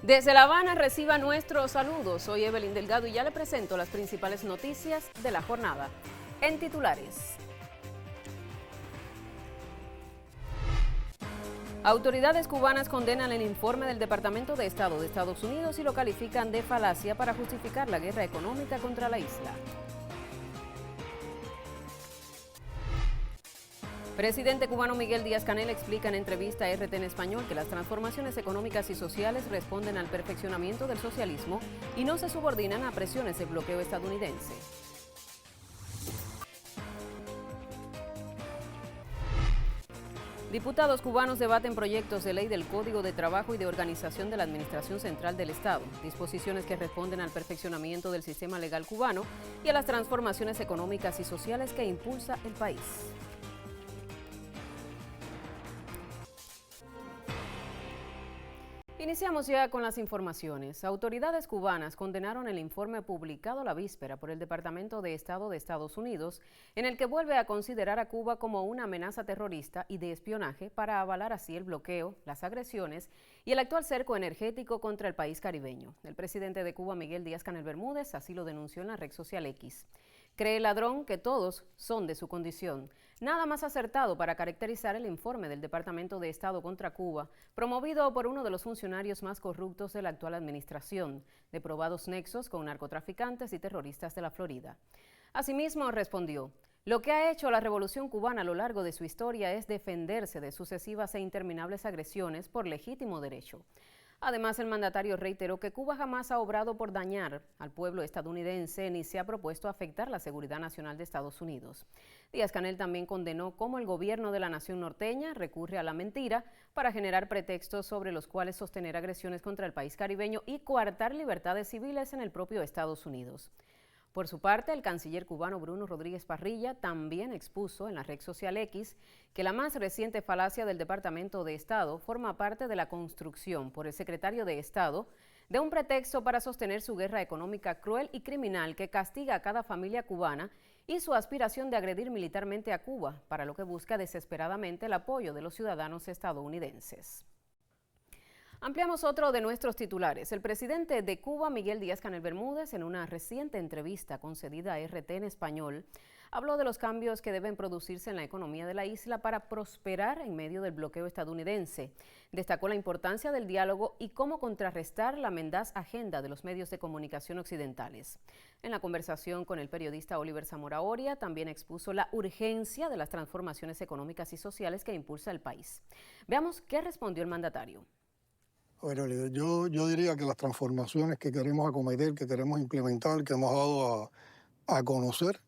Desde La Habana reciba nuestros saludos. Soy Evelyn Delgado y ya le presento las principales noticias de la jornada. En titulares. Autoridades cubanas condenan el informe del Departamento de Estado de Estados Unidos y lo califican de falacia para justificar la guerra económica contra la isla. Presidente cubano Miguel Díaz-Canel explica en entrevista a RT en Español que las transformaciones económicas y sociales responden al perfeccionamiento del socialismo y no se subordinan a presiones de bloqueo estadounidense. Diputados cubanos debaten proyectos de ley del Código de Trabajo y de Organización de la Administración Central del Estado, disposiciones que responden al perfeccionamiento del sistema legal cubano y a las transformaciones económicas y sociales que impulsa el país. Iniciamos ya con las informaciones. Autoridades cubanas condenaron el informe publicado la víspera por el Departamento de Estado de Estados Unidos, en el que vuelve a considerar a Cuba como una amenaza terrorista y de espionaje para avalar así el bloqueo, las agresiones y el actual cerco energético contra el país caribeño. El presidente de Cuba, Miguel Díaz-Canel Bermúdez, así lo denunció en la red social X. Cree el ladrón que todos son de su condición. Nada más acertado para caracterizar el informe del Departamento de Estado contra Cuba, promovido por uno de los funcionarios más corruptos de la actual administración, de probados nexos con narcotraficantes y terroristas de la Florida. Asimismo, respondió: lo que ha hecho la Revolución cubana a lo largo de su historia es defenderse de sucesivas e interminables agresiones por legítimo derecho. Además, el mandatario reiteró que Cuba jamás ha obrado por dañar al pueblo estadounidense ni se ha propuesto afectar la seguridad nacional de Estados Unidos. Díaz-Canel también condenó cómo el gobierno de la nación norteña recurre a la mentira para generar pretextos sobre los cuales sostener agresiones contra el país caribeño y coartar libertades civiles en el propio Estados Unidos. Por su parte, el canciller cubano Bruno Rodríguez Parrilla también expuso en la red social X que la más reciente falacia del Departamento de Estado forma parte de la construcción por el secretario de Estado de un pretexto para sostener su guerra económica cruel y criminal que castiga a cada familia cubana y su aspiración de agredir militarmente a Cuba, para lo que busca desesperadamente el apoyo de los ciudadanos estadounidenses. Ampliamos otro de nuestros titulares. El presidente de Cuba, Miguel Díaz-Canel Bermúdez, en una reciente entrevista concedida a RT en Español, habló de los cambios que deben producirse en la economía de la isla para prosperar en medio del bloqueo estadounidense. Destacó la importancia del diálogo y cómo contrarrestar la mendaz agenda de los medios de comunicación occidentales. En la conversación con el periodista Oliver Zamora Oria, también expuso la urgencia de las transformaciones económicas y sociales que impulsa el país. Veamos qué respondió el mandatario. Bueno, yo diría que las transformaciones que queremos acometer, que queremos implementar, que hemos dado a conocer,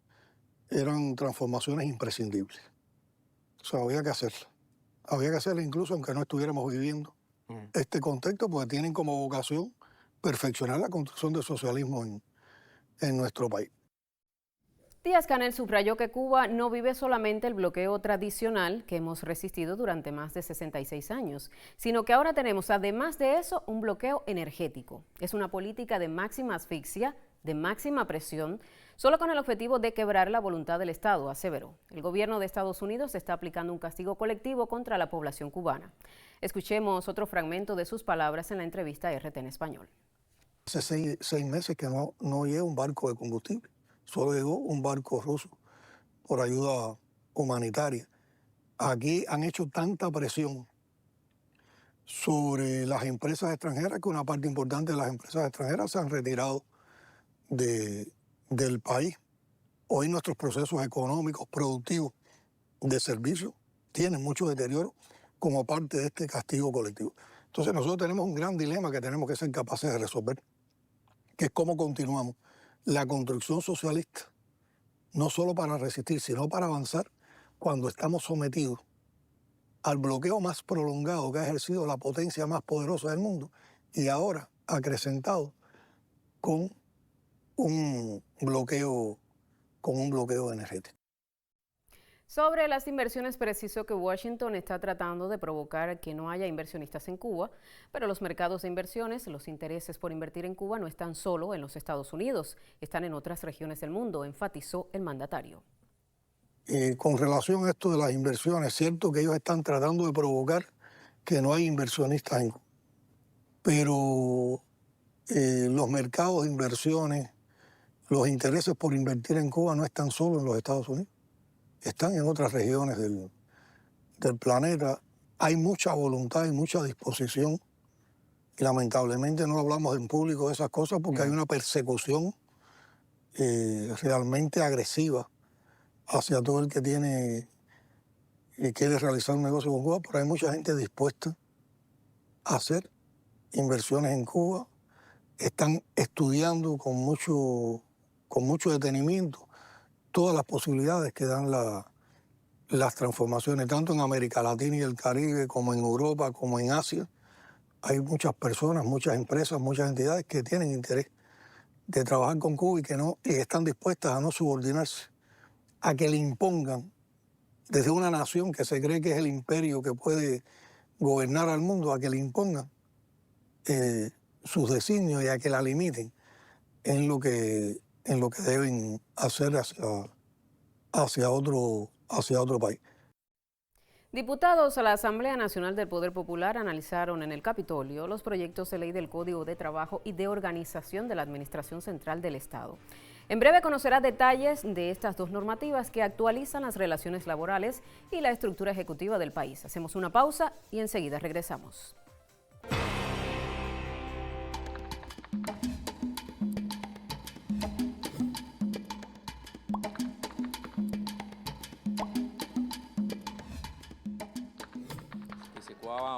eran transformaciones imprescindibles. O sea, había que hacerlas. Había que hacerlas incluso aunque no estuviéramos viviendo este contexto, porque tienen como vocación perfeccionar la construcción del socialismo en nuestro país. Díaz-Canel subrayó que Cuba no vive solamente el bloqueo tradicional que hemos resistido durante más de 66 años, sino que ahora tenemos, además de eso, un bloqueo energético. Es una política de máxima asfixia, de máxima presión, solo con el objetivo de quebrar la voluntad del Estado, aseveró. El gobierno de Estados Unidos está aplicando un castigo colectivo contra la población cubana. Escuchemos otro fragmento de sus palabras en la entrevista a RT en Español. Hace seis meses que no llega un barco de combustible. Solo llegó un barco ruso por ayuda humanitaria. Aquí han hecho tanta presión sobre las empresas extranjeras que una parte importante de las empresas extranjeras se han retirado del país. Hoy nuestros procesos económicos, productivos, de servicio, tienen mucho deterioro como parte de este castigo colectivo. Entonces nosotros tenemos un gran dilema que tenemos que ser capaces de resolver, que es cómo continuamos la construcción socialista, no solo para resistir, sino para avanzar cuando estamos sometidos al bloqueo más prolongado que ha ejercido la potencia más poderosa del mundo y ahora acrecentado con un bloqueo energético. Sobre las inversiones, precisó que Washington está tratando de provocar que no haya inversionistas en Cuba, pero los mercados de inversiones, los intereses por invertir en Cuba no están solo en los Estados Unidos, están en otras regiones del mundo, enfatizó el mandatario. Con relación a esto de las inversiones, es cierto que ellos están tratando de provocar que no haya inversionistas en Cuba. pero los mercados de inversiones, los intereses por invertir en Cuba no están solo en los Estados Unidos, están en otras regiones del planeta. Hay mucha voluntad y mucha disposición. Y lamentablemente no hablamos en público de esas cosas porque hay una persecución realmente agresiva hacia todo el que tiene y quiere realizar un negocio con Cuba, pero hay mucha gente dispuesta a hacer inversiones en Cuba. Están estudiando con mucho detenimiento todas las posibilidades que dan las transformaciones, tanto en América Latina y el Caribe, como en Europa, como en Asia. Hay muchas personas, muchas empresas, muchas entidades que tienen interés de trabajar con Cuba y que están dispuestas a no subordinarse, a que le impongan desde una nación que se cree que es el imperio que puede gobernar al mundo, a que le impongan sus designios y a que la limiten en lo que deben hacer hacia otro país. Diputados a la Asamblea Nacional del Poder Popular analizaron en el Capitolio los proyectos de ley del Código de Trabajo y de organización de la Administración Central del Estado. En breve conocerá detalles de estas dos normativas que actualizan las relaciones laborales y la estructura ejecutiva del país. Hacemos una pausa y enseguida regresamos.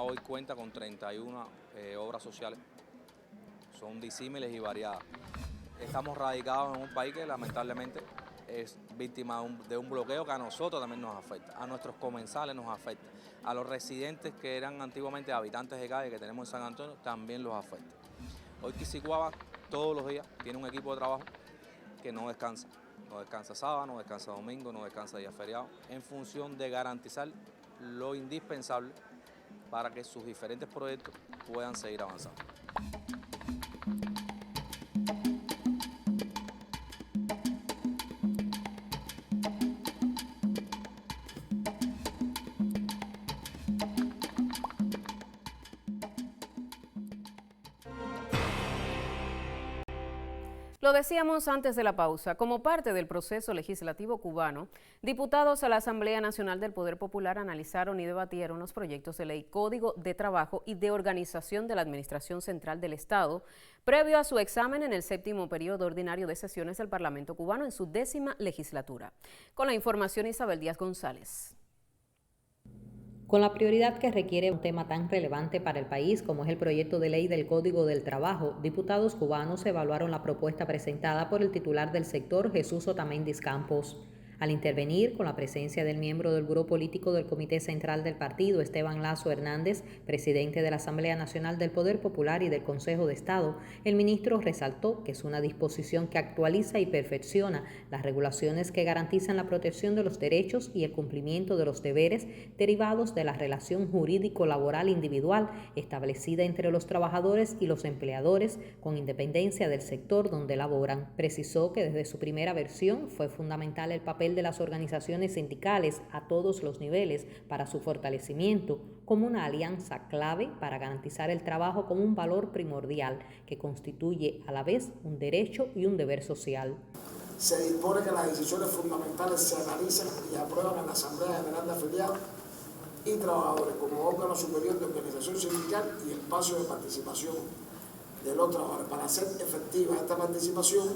Hoy cuenta con 31 obras sociales, son disímiles y variadas. Estamos radicados en un país que lamentablemente es víctima de un bloqueo que a nosotros también nos afecta, a nuestros comensales nos afecta, a los residentes que eran antiguamente habitantes de calle que tenemos en San Antonio también los afecta. Hoy Quisquicuaba todos los días tiene un equipo de trabajo que no descansa sábado, no descansa domingo, no descansa día feriado, en función de garantizar lo indispensable para que sus diferentes proyectos puedan seguir avanzando. Lo decíamos antes de la pausa, como parte del proceso legislativo cubano, diputados a la Asamblea Nacional del Poder Popular analizaron y debatieron los proyectos de ley Código de Trabajo y de Organización de la Administración Central del Estado, previo a su examen en el 7º periodo ordinario de sesiones del Parlamento cubano en su 10ª legislatura. Con la información, Isabel Díaz González. Con la prioridad que requiere un tema tan relevante para el país como es el proyecto de ley del Código del Trabajo, diputados cubanos evaluaron la propuesta presentada por el titular del sector, Jesús Otamendi Campos. Al intervenir con la presencia del miembro del Buró Político del Comité Central del Partido, Esteban Lazo Hernández, presidente de la Asamblea Nacional del Poder Popular y del Consejo de Estado, el ministro resaltó que es una disposición que actualiza y perfecciona las regulaciones que garantizan la protección de los derechos y el cumplimiento de los deberes derivados de la relación jurídico-laboral individual establecida entre los trabajadores y los empleadores con independencia del sector donde laboran. Precisó que desde su primera versión fue fundamental el papel de las organizaciones sindicales a todos los niveles para su fortalecimiento como una alianza clave para garantizar el trabajo como un valor primordial que constituye a la vez un derecho y un deber social. Se dispone que las decisiones fundamentales se analicen y aprueban en la Asamblea General de Afiliados y Trabajadores como órgano superior de organización sindical y espacio de participación de los trabajadores. Para hacer efectiva esta participación,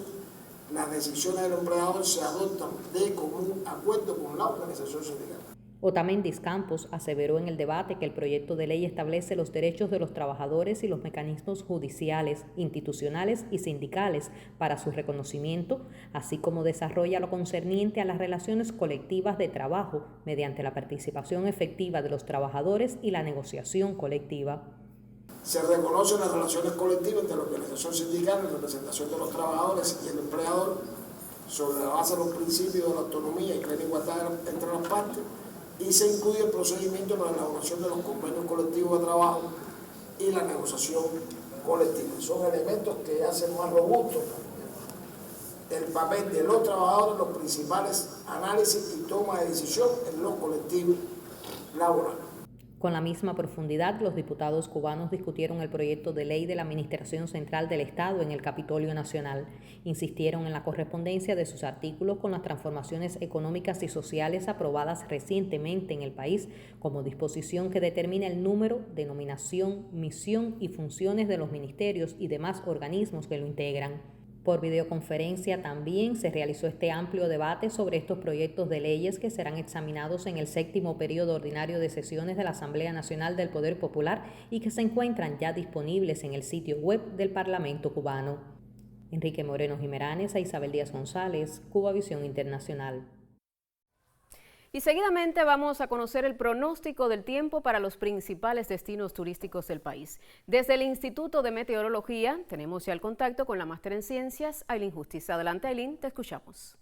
las decisiones del empleador se adoptan de común acuerdo con la organización sindical. Otamendi Campos aseveró en el debate que el proyecto de ley establece los derechos de los trabajadores y los mecanismos judiciales, institucionales y sindicales para su reconocimiento, así como desarrolla lo concerniente a las relaciones colectivas de trabajo mediante la participación efectiva de los trabajadores y la negociación colectiva. Se reconocen las relaciones colectivas entre la organización sindical en representación de los trabajadores y el empleador sobre la base de los principios de la autonomía y plena igualdad entre las partes y se incluye el procedimiento para la elaboración de los convenios colectivos de trabajo y la negociación colectiva. Son elementos que hacen más robusto el papel de los trabajadores en los principales análisis y toma de decisión en los colectivos laborales. Con la misma profundidad, los diputados cubanos discutieron el proyecto de ley de la Administración Central del Estado en el Capitolio Nacional. Insistieron en la correspondencia de sus artículos con las transformaciones económicas y sociales aprobadas recientemente en el país, como disposición que determina el número, denominación, misión y funciones de los ministerios y demás organismos que lo integran. Por videoconferencia también se realizó este amplio debate sobre estos proyectos de leyes que serán examinados en el 7º periodo ordinario de sesiones de la Asamblea Nacional del Poder Popular y que se encuentran ya disponibles en el sitio web del Parlamento cubano. Enrique Moreno Jiménez e Isabel Díaz González, Cubavisión Internacional. Y seguidamente vamos a conocer el pronóstico del tiempo para los principales destinos turísticos del país. Desde el Instituto de Meteorología tenemos ya el contacto con la máster en ciencias, Ailín Justiz. Adelante, Ailín, te escuchamos.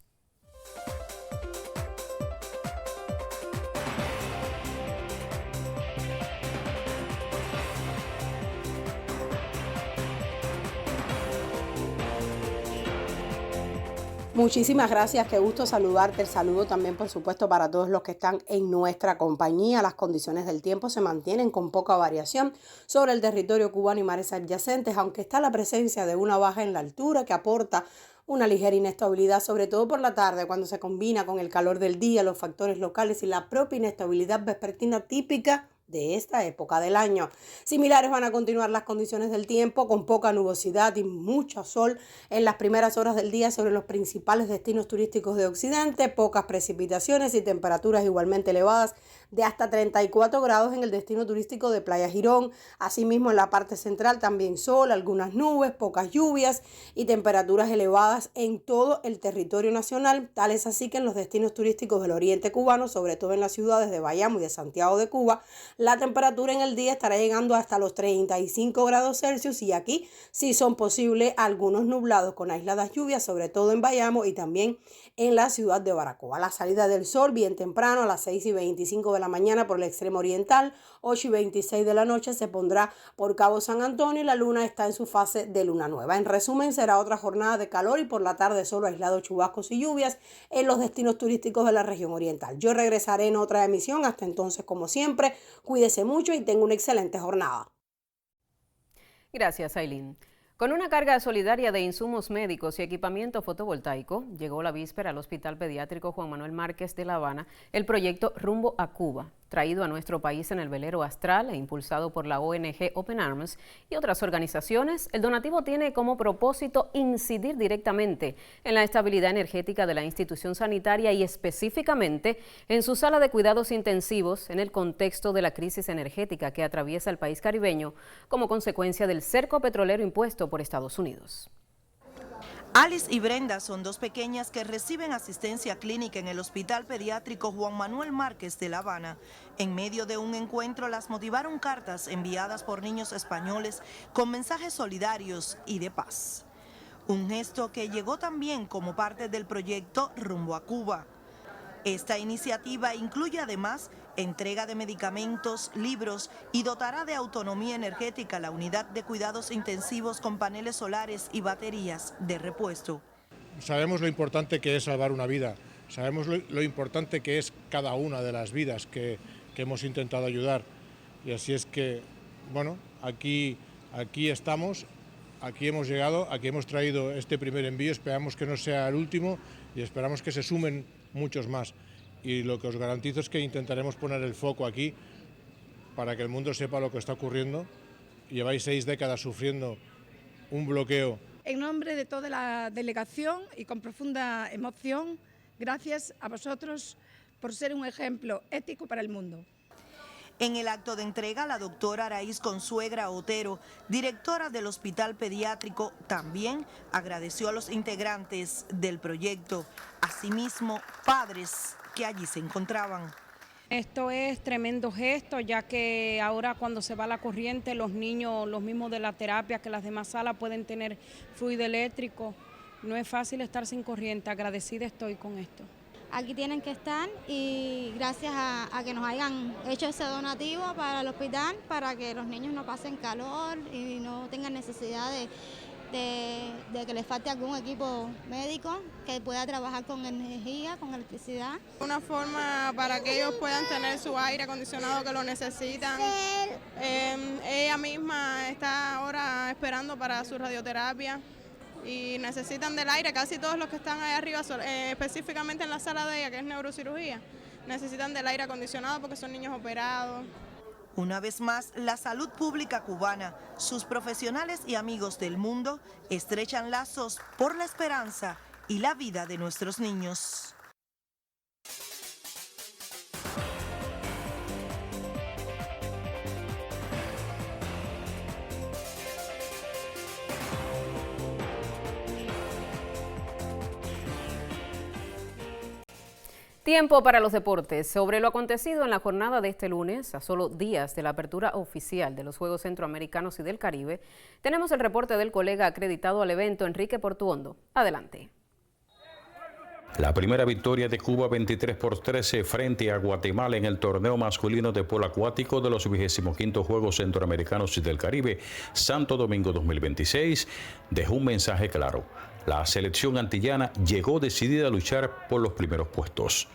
Muchísimas gracias, qué gusto saludarte. El saludo también, por supuesto, para todos los que están en nuestra compañía. Las condiciones del tiempo se mantienen con poca variación sobre el territorio cubano y mares adyacentes, aunque está la presencia de una baja en la altura que aporta una ligera inestabilidad, sobre todo por la tarde, cuando se combina con el calor del día, los factores locales y la propia inestabilidad vespertina típica de esta época del año. Similares van a continuar las condiciones del tiempo, con poca nubosidad y mucho sol en las primeras horas del día sobre los principales destinos turísticos de Occidente, pocas precipitaciones y temperaturas igualmente elevadas de hasta 34 grados en el destino turístico de Playa Girón. Asimismo, en la parte central también sol, algunas nubes, pocas lluvias y temperaturas elevadas en todo el territorio nacional. Tal es así que en los destinos turísticos del oriente cubano, sobre todo en las ciudades de Bayamo y de Santiago de Cuba, la temperatura en el día estará llegando hasta los 35 grados Celsius y aquí sí son posibles algunos nublados con aisladas lluvias, sobre todo en Bayamo y también en la ciudad de Baracoa. La salida del sol bien temprano a las 6:25 de la mañana por el extremo oriental, 8:26 de la noche se pondrá por Cabo San Antonio y la luna está en su fase de luna nueva. En resumen, será otra jornada de calor y por la tarde solo aislados chubascos y lluvias en los destinos turísticos de la región oriental. Yo regresaré en otra emisión. Hasta entonces, como siempre, cuídese mucho y tenga una excelente jornada. Gracias, Ailín. Con una carga solidaria de insumos médicos y equipamiento fotovoltaico, llegó la víspera al Hospital Pediátrico Juan Manuel Márquez de La Habana el proyecto Rumbo a Cuba, traído a nuestro país en el velero Astral e impulsado por la ONG Open Arms y otras organizaciones. El donativo tiene como propósito incidir directamente en la estabilidad energética de la institución sanitaria y específicamente en su sala de cuidados intensivos en el contexto de la crisis energética que atraviesa el país caribeño como consecuencia del cerco petrolero impuesto por Estados Unidos. Alice y Brenda son dos pequeñas que reciben asistencia clínica en el Hospital Pediátrico Juan Manuel Márquez de La Habana. En medio de un encuentro las motivaron cartas enviadas por niños españoles con mensajes solidarios y de paz. Un gesto que llegó también como parte del proyecto Rumbo a Cuba. Esta iniciativa incluye además entrega de medicamentos, libros y dotará de autonomía energética la unidad de cuidados intensivos con paneles solares y baterías de repuesto. Sabemos lo importante que es salvar una vida, sabemos lo importante que es cada una de las vidas que hemos intentado ayudar. Y así es que, bueno, aquí estamos, aquí hemos llegado, aquí hemos traído este primer envío, esperamos que no sea el último y esperamos que se sumen muchos más. Y lo que os garantizo es que intentaremos poner el foco aquí para que el mundo sepa lo que está ocurriendo. Lleváis 6 décadas sufriendo un bloqueo. En nombre de toda la delegación y con profunda emoción, gracias a vosotros por ser un ejemplo ético para el mundo. En el acto de entrega, la doctora Araíz Consuegra Otero, directora del Hospital Pediátrico, también agradeció a los integrantes del proyecto, asimismo padres que allí se encontraban. Esto es tremendo gesto, ya que ahora cuando se va la corriente, los niños, los mismos de la terapia, que las demás salas pueden tener fluido eléctrico. No es fácil estar sin corriente, agradecida estoy con esto. Aquí tienen que estar y gracias a que nos hayan hecho ese donativo para el hospital, para que los niños no pasen calor y no tengan necesidad de de que le falte algún equipo médico que pueda trabajar con energía, con electricidad. Una forma para que ellos puedan tener su aire acondicionado que lo necesitan. Ella misma está ahora esperando para su radioterapia y necesitan del aire. Casi todos los que están ahí arriba, específicamente en la sala de ella, que es neurocirugía, necesitan del aire acondicionado porque son niños operados. Una vez más, la salud pública cubana, sus profesionales y amigos del mundo estrechan lazos por la esperanza y la vida de nuestros niños. Tiempo para los deportes. Sobre lo acontecido en la jornada de este lunes, a solo días de la apertura oficial de los Juegos Centroamericanos y del Caribe, tenemos el reporte del colega acreditado al evento, Enrique Portuondo. Adelante. La primera victoria de Cuba 23-13 frente a Guatemala en el torneo masculino de polo acuático de los 25 Juegos Centroamericanos y del Caribe, Santo Domingo 2026, dejó un mensaje claro. La selección antillana llegó decidida a luchar por los primeros puestos.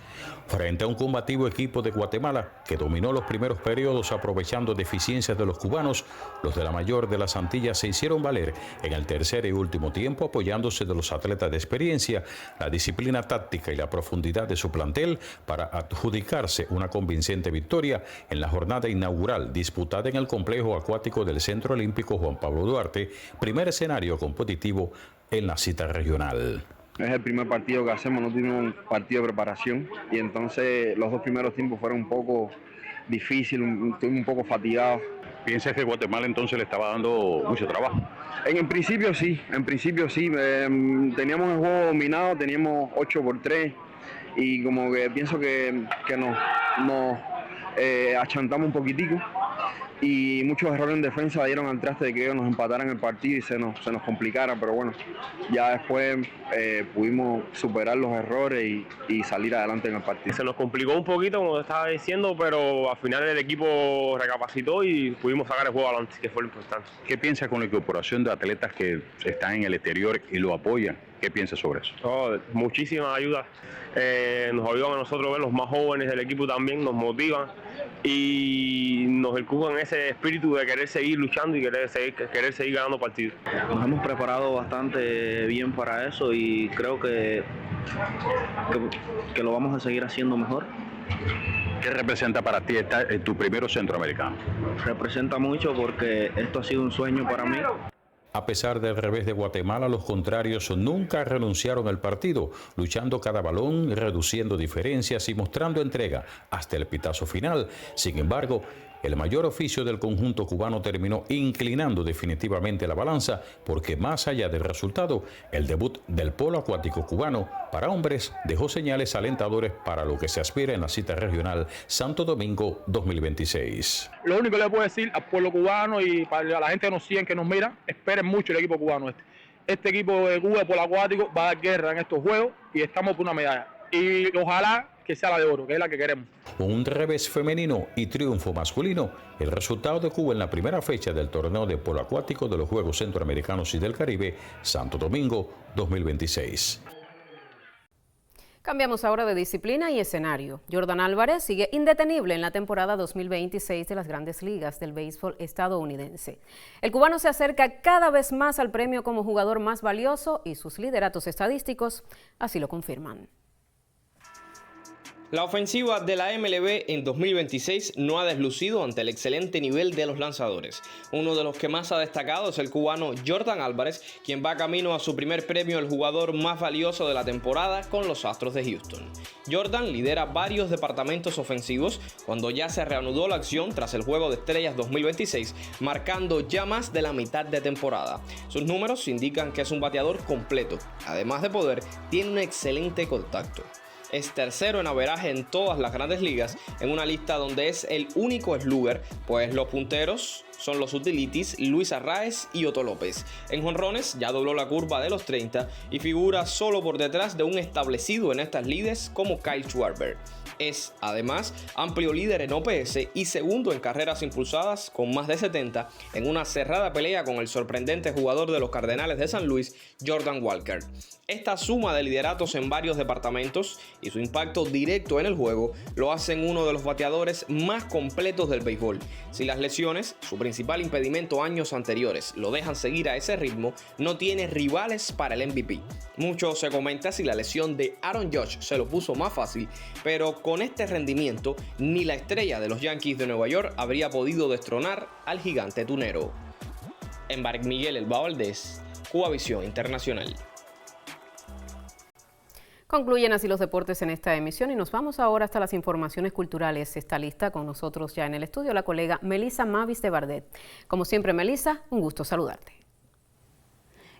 Frente a un combativo equipo de Guatemala que dominó los primeros periodos aprovechando deficiencias de los cubanos, los de la mayor de las Antillas se hicieron valer en el tercer y último tiempo apoyándose de los atletas de experiencia, la disciplina táctica y la profundidad de su plantel para adjudicarse una convincente victoria en la jornada inaugural disputada en el complejo acuático del Centro Olímpico Juan Pablo Duarte, primer escenario competitivo en la cita regional. Es el primer partido que hacemos, no tuvimos un partido de preparación y entonces los dos primeros tiempos fueron un poco difíciles, estuvimos un poco fatigados. ¿Piensas que Guatemala entonces le estaba dando mucho trabajo? En principio sí, teníamos el juego dominado, teníamos 8-3 y como que pienso que nos achantamos un poquitico. Y muchos errores en defensa dieron al traste de que ellos nos empataran el partido y se nos complicara, pero bueno, ya después pudimos superar los errores y salir adelante en el partido. Se nos complicó un poquito, como estaba diciendo, pero al final el equipo recapacitó y pudimos sacar el juego adelante, que fue lo importante. ¿Qué piensas con la incorporación de atletas que están en el exterior y lo apoyan? ¿Qué piensas sobre eso? Muchísimas ayudas. Nos ayudan a nosotros ver los más jóvenes del equipo también, nos motivan y nos inculcan ese espíritu de querer seguir luchando y querer seguir ganando partidos. Nos hemos preparado bastante bien para eso y creo que lo vamos a seguir haciendo mejor. ¿Qué representa para ti tu primero centroamericano? Representa mucho porque esto ha sido un sueño para mí. A pesar del revés de Guatemala, los contrarios nunca renunciaron al partido, luchando cada balón, reduciendo diferencias y mostrando entrega hasta el pitazo final. Sin embargo, el mayor oficio del conjunto cubano terminó inclinando definitivamente la balanza, porque más allá del resultado, el debut del polo acuático cubano para hombres dejó señales alentadores para lo que se aspira en la cita regional Santo Domingo 2026. Lo único que le puedo decir al pueblo cubano y para la gente que nos sigue, que nos mira, esperen mucho el equipo cubano. Este equipo de Cuba de polo acuático va a dar guerra en estos juegos y estamos por una medalla. Y ojalá que sea la de oro, que es la que queremos. Con un revés femenino y triunfo masculino, el resultado de Cuba en la primera fecha del torneo de polo acuático de los Juegos Centroamericanos y del Caribe, Santo Domingo 2026. Cambiamos ahora de disciplina y escenario. Jordan Álvarez sigue indetenible en la temporada 2026 de las Grandes Ligas del béisbol estadounidense. El cubano se acerca cada vez más al premio como jugador más valioso y sus lideratos estadísticos así lo confirman. La ofensiva de la MLB en 2026 no ha deslucido ante el excelente nivel de los lanzadores. Uno de los que más ha destacado es el cubano Jordan Álvarez, quien va camino a su primer premio al jugador más valioso de la temporada con los Astros de Houston. Jordan lidera varios departamentos ofensivos cuando ya se reanudó la acción tras el Juego de Estrellas 2026, marcando ya más de la mitad de temporada. Sus números indican que es un bateador completo. Además de poder, tiene un excelente contacto. Es tercero en averaje en todas las Grandes Ligas, en una lista donde es el único slugger, pues los punteros son los utilities Luis Arraez y Otto López. En jonrones ya dobló la curva de los 30 y figura solo por detrás de un establecido en estas lides como Kyle Schwarber. Es, además, amplio líder en OPS y segundo en carreras impulsadas con más de 70 en una cerrada pelea con el sorprendente jugador de los Cardenales de San Luis, Jordan Walker. Esta suma de lideratos en varios departamentos y su impacto directo en el juego lo hacen uno de los bateadores más completos del béisbol. Si las lesiones, su principal impedimento años anteriores, lo dejan seguir a ese ritmo, no tiene rivales para el MVP. Mucho se comenta si la lesión de Aaron Judge se lo puso más fácil, pero con este rendimiento, ni la estrella de los Yankees de Nueva York habría podido destronar al gigante tunero. En Barak Miguel Elba Valdés, Cubavisión Internacional. Concluyen así los deportes en esta emisión y nos vamos ahora hasta las informaciones culturales. Está lista con nosotros ya en el estudio la colega Melissa Mavis de Bardet. Como siempre, Melissa, un gusto saludarte.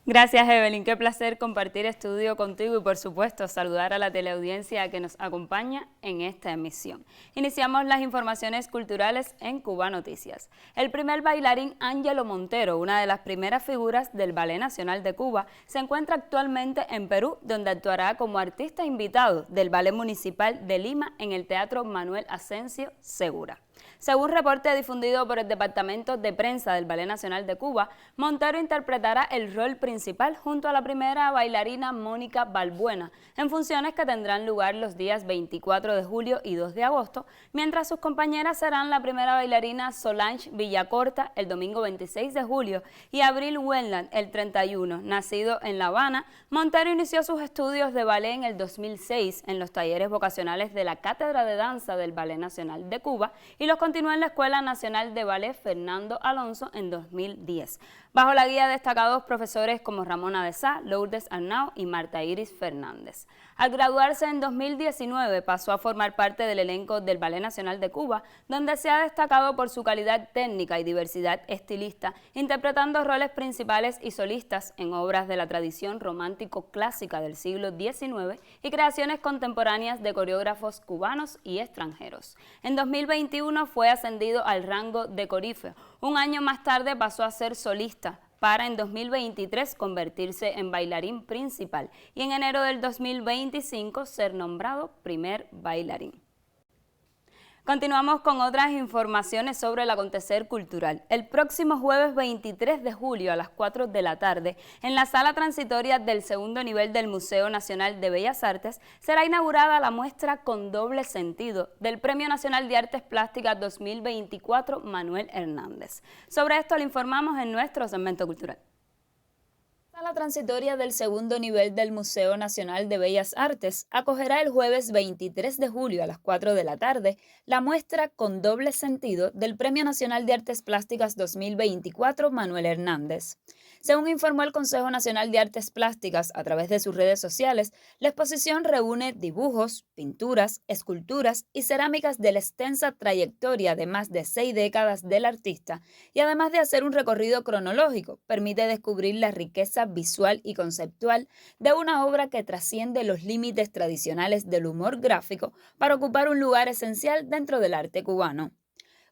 Gracias, Evelyn. Qué placer compartir estudio contigo y, por supuesto, saludar a la teleaudiencia que nos acompaña en esta emisión. Iniciamos las informaciones culturales en Cuba Noticias. El primer bailarín Ángelo Montero, una de las primeras figuras del Ballet Nacional de Cuba, se encuentra actualmente en Perú, donde actuará como artista invitado del Ballet Municipal de Lima en el Teatro Manuel Asensio Segura. Según reporte difundido por el Departamento de Prensa del Ballet Nacional de Cuba, Montero interpretará el rol principal junto a la primera bailarina Mónica Balbuena, en funciones que tendrán lugar los días 24 de julio y 2 de agosto, mientras sus compañeras serán la primera bailarina Solange Villacorta el domingo 26 de julio y Abril Wendland el 31. Nacido en La Habana, Montero inició sus estudios de ballet en el 2006 en los talleres vocacionales de la Cátedra de Danza del Ballet Nacional de Cuba y los continuó en la Escuela Nacional de Ballet Fernando Alonso en 2010, bajo la guía de destacados profesores como Ramona de Sá, Lourdes Arnau y Marta Iris Fernández. Al graduarse en 2019 pasó a formar parte del elenco del Ballet Nacional de Cuba, donde se ha destacado por su calidad técnica y diversidad estilista, interpretando roles principales y solistas en obras de la tradición romántico clásica del siglo XIX y creaciones contemporáneas de coreógrafos cubanos y extranjeros. En 2021 fue ascendido al rango de corífeo. Un año más tarde pasó a ser solista, para en 2023 convertirse en bailarín principal y en enero del 2025 ser nombrado primer bailarín. Continuamos con otras informaciones sobre el acontecer cultural. El próximo jueves 23 de julio a las 4 de la tarde, en la sala transitoria del segundo nivel del Museo Nacional de Bellas Artes, será inaugurada la muestra Con Doble Sentido del Premio Nacional de Artes Plásticas 2024 Manuel Hernández. Sobre esto le informamos en nuestro segmento cultural. La transitoria del segundo nivel del Museo Nacional de Bellas Artes acogerá el jueves 23 de julio a las 4 de la tarde la muestra Con Doble Sentido del Premio Nacional de Artes Plásticas 2024 Manuel Hernández. Según informó el Consejo Nacional de Artes Plásticas a través de sus redes sociales, la exposición reúne dibujos, pinturas, esculturas y cerámicas de la extensa trayectoria de más de 6 décadas del artista y además de hacer un recorrido cronológico, permite descubrir la riqueza visual y conceptual de una obra que trasciende los límites tradicionales del humor gráfico para ocupar un lugar esencial dentro del arte cubano.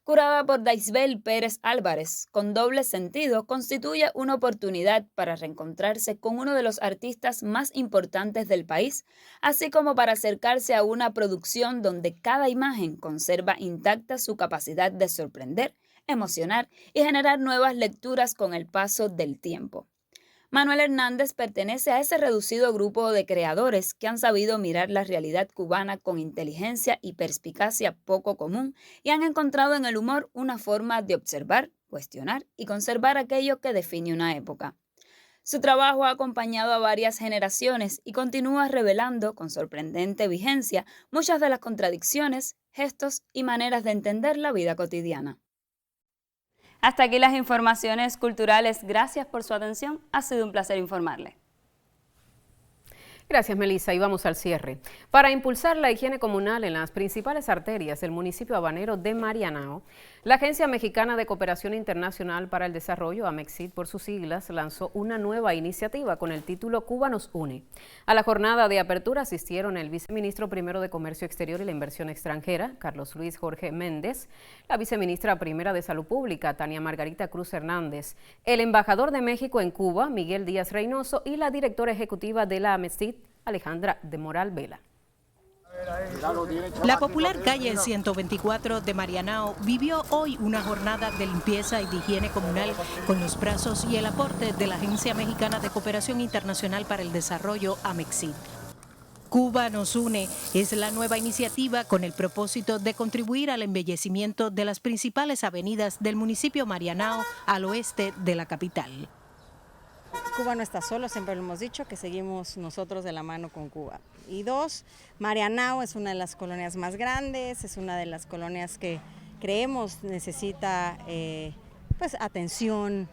Curada por Daisbel Pérez Álvarez, Con Doble Sentido constituye una oportunidad para reencontrarse con uno de los artistas más importantes del país, así como para acercarse a una producción donde cada imagen conserva intacta su capacidad de sorprender, emocionar y generar nuevas lecturas con el paso del tiempo. Manuel Hernández pertenece a ese reducido grupo de creadores que han sabido mirar la realidad cubana con inteligencia y perspicacia poco común y han encontrado en el humor una forma de observar, cuestionar y conservar aquello que define una época. Su trabajo ha acompañado a varias generaciones y continúa revelando con sorprendente vigencia muchas de las contradicciones, gestos y maneras de entender la vida cotidiana. Hasta aquí las informaciones culturales. Gracias por su atención. Ha sido un placer informarle. Gracias, Melissa. Y vamos al cierre. Para impulsar la higiene comunal en las principales arterias del municipio habanero de Marianao, la Agencia Mexicana de Cooperación Internacional para el Desarrollo, AMECSID por sus siglas, lanzó una nueva iniciativa con el título Cuba nos une. A la jornada de apertura asistieron el viceministro primero de Comercio Exterior y la Inversión Extranjera, Carlos Luis Jorge Méndez, la viceministra primera de Salud Pública, Tania Margarita Cruz Hernández, el embajador de México en Cuba, Miguel Díaz Reynoso, y la directora ejecutiva de la AMECSID, Alejandra de Moral Vela. La popular calle 124 de Marianao vivió hoy una jornada de limpieza y de higiene comunal con los brazos y el aporte de la Agencia Mexicana de Cooperación Internacional para el Desarrollo, AMECSID. Cuba nos une es la nueva iniciativa con el propósito de contribuir al embellecimiento de las principales avenidas del municipio Marianao al oeste de la capital. Cuba no está solo, siempre lo hemos dicho, que seguimos nosotros de la mano con Cuba. Y dos, Marianao es una de las colonias más grandes, es una de las colonias que creemos necesita pues atención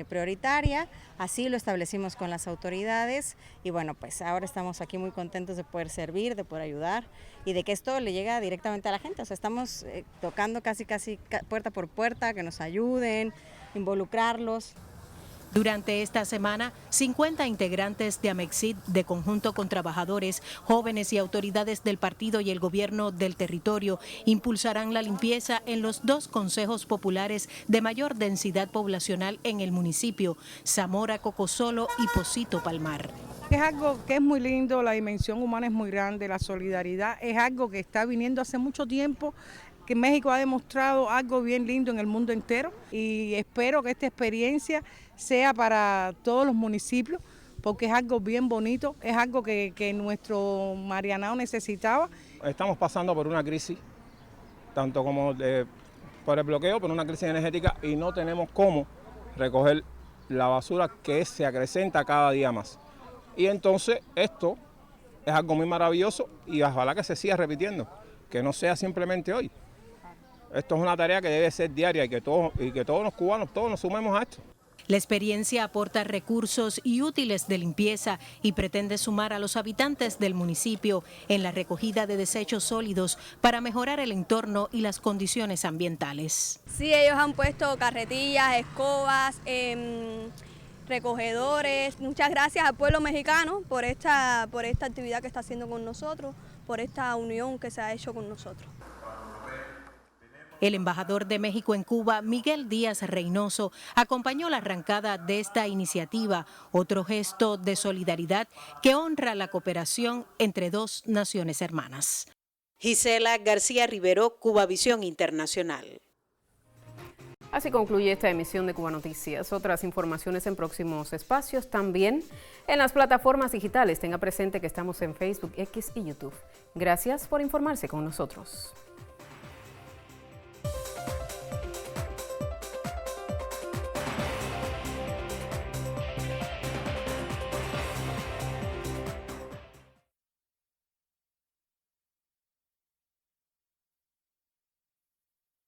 prioritaria, así lo establecimos con las autoridades y bueno, pues ahora estamos aquí muy contentos de poder servir, de poder ayudar y de que esto le llega directamente a la gente, o sea, estamos tocando casi puerta por puerta, que nos ayuden, involucrarlos. Durante esta semana, 50 integrantes de AMECSID, de conjunto con trabajadores, jóvenes y autoridades del partido y el gobierno del territorio, impulsarán la limpieza en los 2 consejos populares de mayor densidad poblacional en el municipio, Zamora, Cocosolo y Pocito Palmar. Es algo que es muy lindo, la dimensión humana es muy grande, la solidaridad es algo que está viniendo hace mucho tiempo, que México ha demostrado algo bien lindo en el mundo entero y espero que esta experiencia sea para todos los municipios porque es algo bien bonito, es algo que nuestro Marianao necesitaba. Estamos pasando por una crisis, tanto como por el bloqueo, por una crisis energética y no tenemos cómo recoger la basura que se acrecenta cada día más. Y entonces esto es algo muy maravilloso y ojalá que se siga repitiendo, que no sea simplemente hoy. Esto es una tarea que debe ser diaria y que todos los cubanos, todos nos sumemos a esto. La experiencia aporta recursos y útiles de limpieza y pretende sumar a los habitantes del municipio en la recogida de desechos sólidos para mejorar el entorno y las condiciones ambientales. Sí, ellos han puesto carretillas, escobas, recogedores. Muchas gracias al pueblo mexicano por esta actividad que está haciendo con nosotros, por esta unión que se ha hecho con nosotros. El embajador de México en Cuba, Miguel Díaz Reynoso, acompañó la arrancada de esta iniciativa, otro gesto de solidaridad que honra la cooperación entre 2 naciones hermanas. Gisela García Rivero, Cubavisión Internacional. Así concluye esta emisión de Cuba Noticias. Otras informaciones en próximos espacios, también en las plataformas digitales. Tenga presente que estamos en Facebook, X y YouTube. Gracias por informarse con nosotros.